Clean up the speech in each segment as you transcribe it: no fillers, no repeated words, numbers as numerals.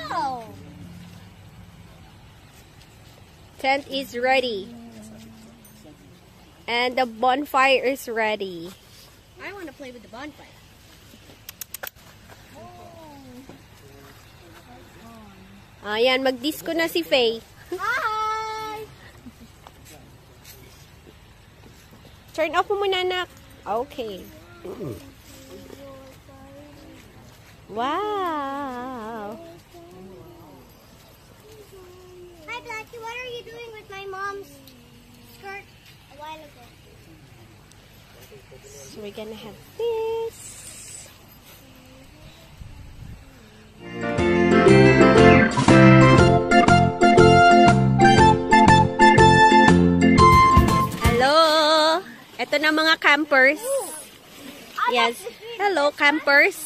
Wow! Tent is ready. And the bonfire is ready. I want to play with the bonfire. Ayan, mag-disco na si Faye. Hi! Turn off mo muna, anak. Okay. Wow! Hi, Blackie. What are you doing with my mom's skirt a while ago? So we're gonna have this. Hello! Ito na mga campers. Yes. Hello, campers.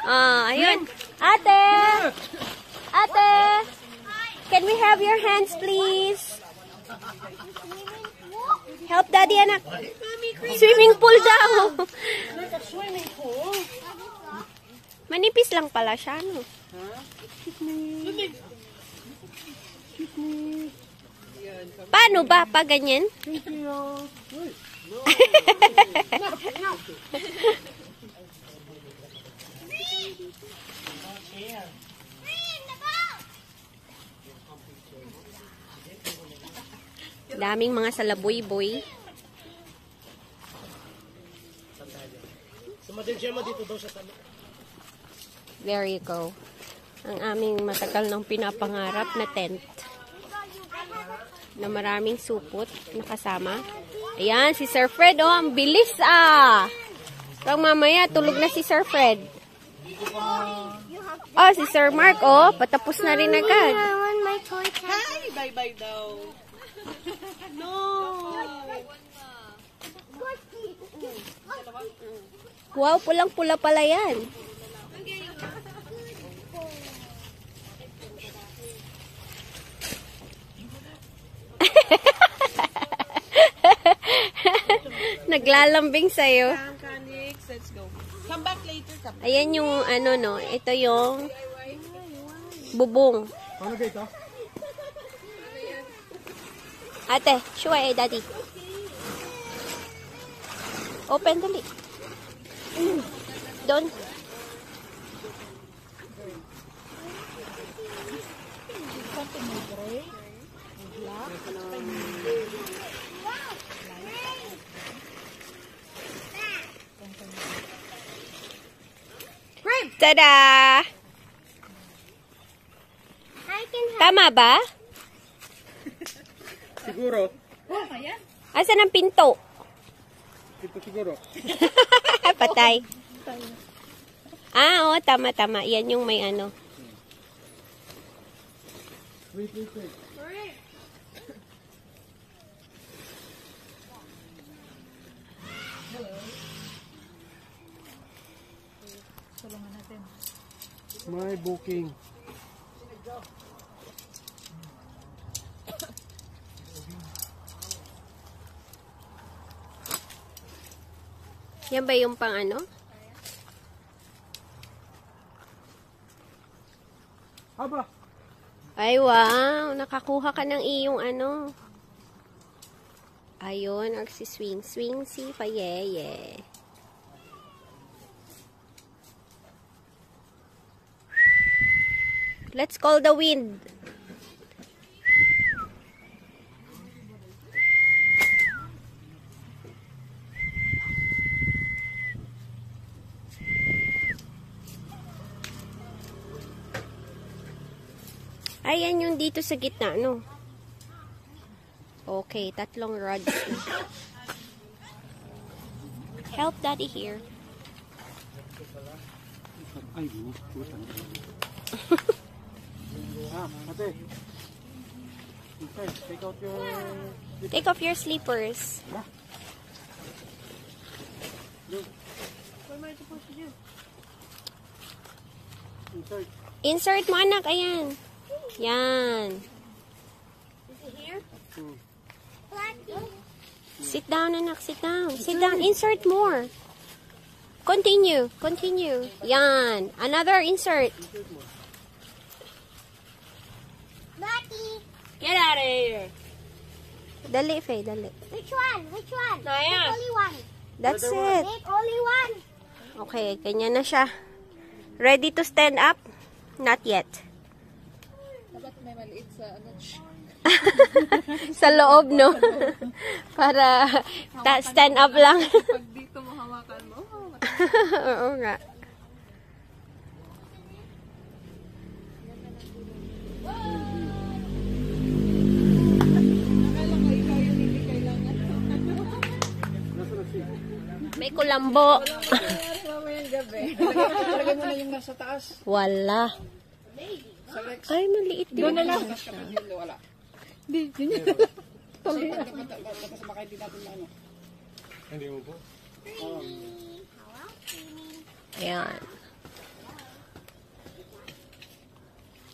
Ayun. Ate! Ate! Can we have your hands, please? Help daddy, anak. Swimming pool daw. Swimming pool? Manipis lang pala siya, no? Paano ba? Pa ganyan? Thank you. Daming mga salaboy-boy. There you go. Ang aming matagal nang pinapangarap na tent. Na maraming supot na kasama. Ayan, si Sir Fred. Oh, ang bilis ah. Pag mamaya, tulog na si Sir Fred. Oh, si Sir Mark. Oh, patapos na rin agad. I want my toy tent. Hi! Bye-bye daw. No! Wow, pulang-pula pala yan. Naglalambing sa'yo. Let's go. Come back later. Come. Ayan yung ano no, ito yung bubong. Ano dito? Ate, shuwa eh, daddy. Open dali. Doon. Tada! Tama ba? Siguro. Asan ang pinto? Ito siguro. Patay. Ah, oo, tama. Yan yung may ano. Wait. My booking. Yan ba yung pang ano? Aba. Ay, wow. Nakakuha ka ng iyong ano. Ayun, swing si Fayeye. Let's call the wind. Ayan yung dito sa gitna, no? Okay, 3 rods na. Help daddy here. Ay, putang. Ate. Okay, Take off your slippers. What am I supposed to do? Insert. Insert mo, anak. Ayan. Yan. Is it here? Sit down, anak. Sit down. Sit down. Insert more. Continue. Yan. Another insert. Get out of here. Dali, Faye, dali. Which one? Which one? Naya. Make only one. That's it. Make only one. Okay, ganyan na siya. Ready to stand up? Not yet. Dapat may maliit sa ano. Sa loob, no? Para stand up lang. Pag dito mo hawakan mo. Oo nga. Akala ko ikaw yung hindi kailangan. May kulambo. Mamayang gabi. Lagay mo na yung nasa taas. Wala. Sa Rex. Ay, maliit din. Doon na lang. Wala. Hindi. Kasi tapos makay din natin na ano. Hindi mo po? Ayan.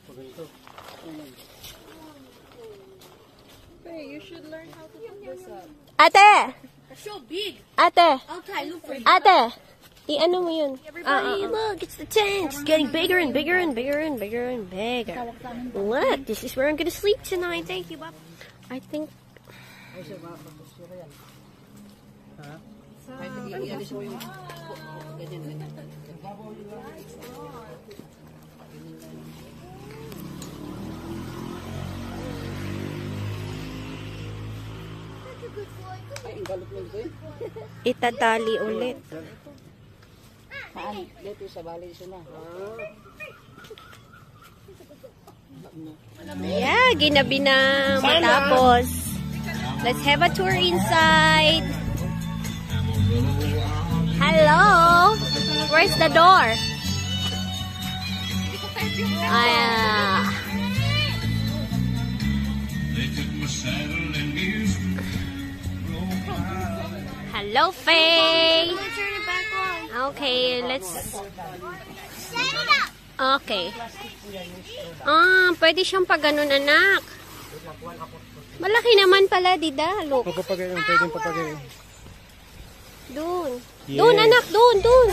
Pag ganito. Hey, you should learn how to put this up. Ate! So big. Ate! I'll try. Look for you. Ate! I-ano mo yun? Everybody, look, it's the tent. It's getting bigger and bigger and bigger and bigger and bigger. Look, this is where I'm gonna sleep tonight. Thank you, Bob. I think... Ialis mo yung ganyan. Ay, ang galot mo dito eh. Itatali ulit. Saan? Dito sa bali siya na. Yeah, ginabi na matapos. Let's have a tour inside. Hello? Where's the door? Hello, Faye. Turn it back on. Okay, let's... Set it up. Okay. Pwede siyang pag-ganon, anak. Malaki naman pala, Dida. Look. Papagayin, pwedeng papagayin. Doon. Yes. Doon, anak. Doon, doon.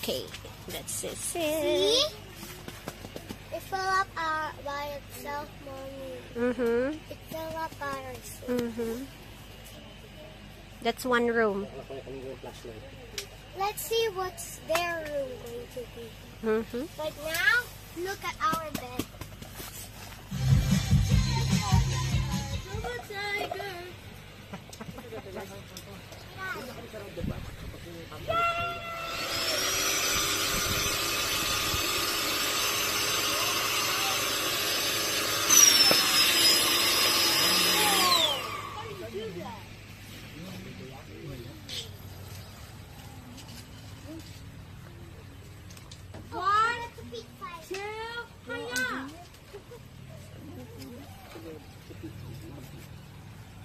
Okay, that's it. See? It fell up by itself, Mommy. It fell up by itself. That's one room. Let's see what's their room going to be. But now, look at our bed.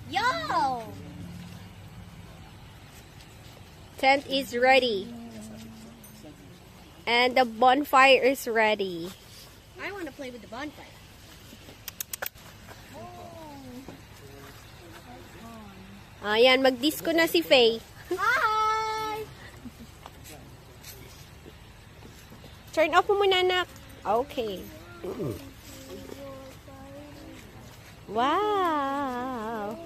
Yo! Tent is ready. And the bonfire is ready. I want to play with the bonfire. Ayan, mag-disco na si Faye. Hi! Turn off mo muna, anak. Okay. Wow.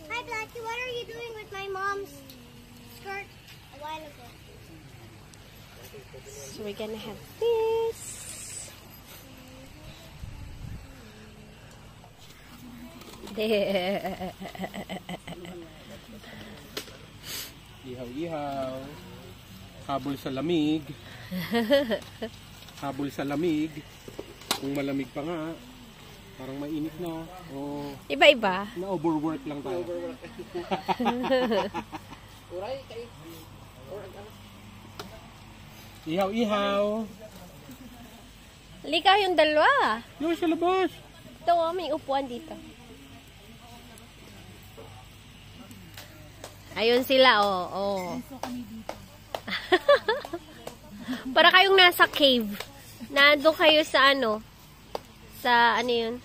Hi, Blackie. What are you doing with my mom's skirt a while ago? So we're gonna have this. Ihaw-ihaw. Habol sa lamig. Habol sa lamig. Kung malamig pa nga, parang mainit na. O Iba-iba. na-overwork lang tayo. Uray, kay... Ihaw-ihaw. Likaw yung dalawa. Yung sa labas. Ito, oh, may upuan dito. Ayun sila, oh. Oh. Para kayong nasa cave. Nandun kayo sa ano? Sa ano yun?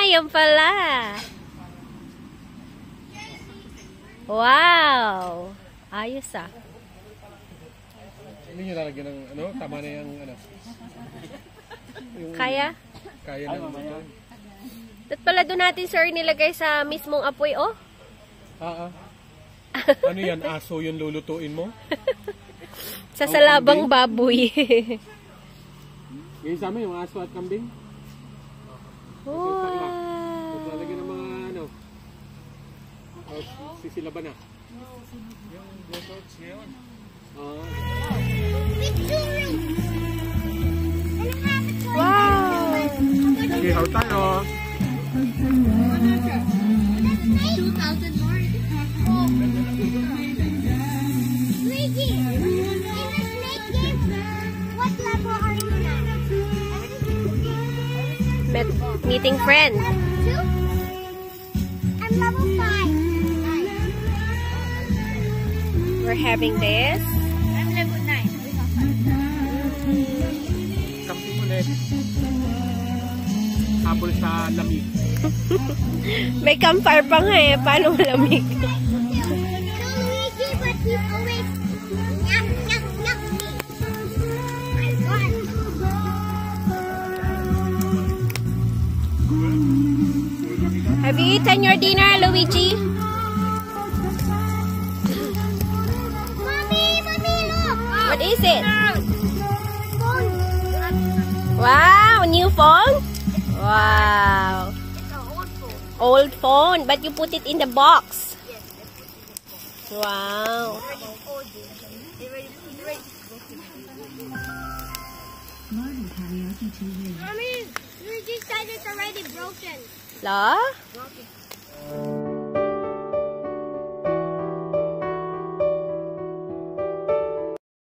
Yan pala. Wow. Ayos ah. Hindi nyo lalagyan ng ano? Tama na yung ano? Yung Kaya? kaya na naman. At pala doon natin, sir, nilagay sa mismong apoy, oh. Ano yan? Aso yung lulutuin mo? Sa salabang baboy. Ngayon sa amin, yung aso at kambing. Wow. Lalagyan ng mga ano? Sisilaban na. Yung torch ngayon. Wow. Ihaw tayo. 2,000 more. Luigi, in the snake game, what level are you now? Meeting friend. 2? I'm level 5. We're having this. I'm level 9. Kambing ulit. Habol sa lamig. May campfire pa nga eh. Paano malamig? So Luigi, but he's always nyam, nyam, nyam me. My God. Have you eaten your dinner, Luigi? Mommy, look. What is it? Phone. Wow, new phone? Wow. It's an old phone. Old phone, but you put it in the box. Wow. Mommy, Luigi said it's already broken. La? Broken.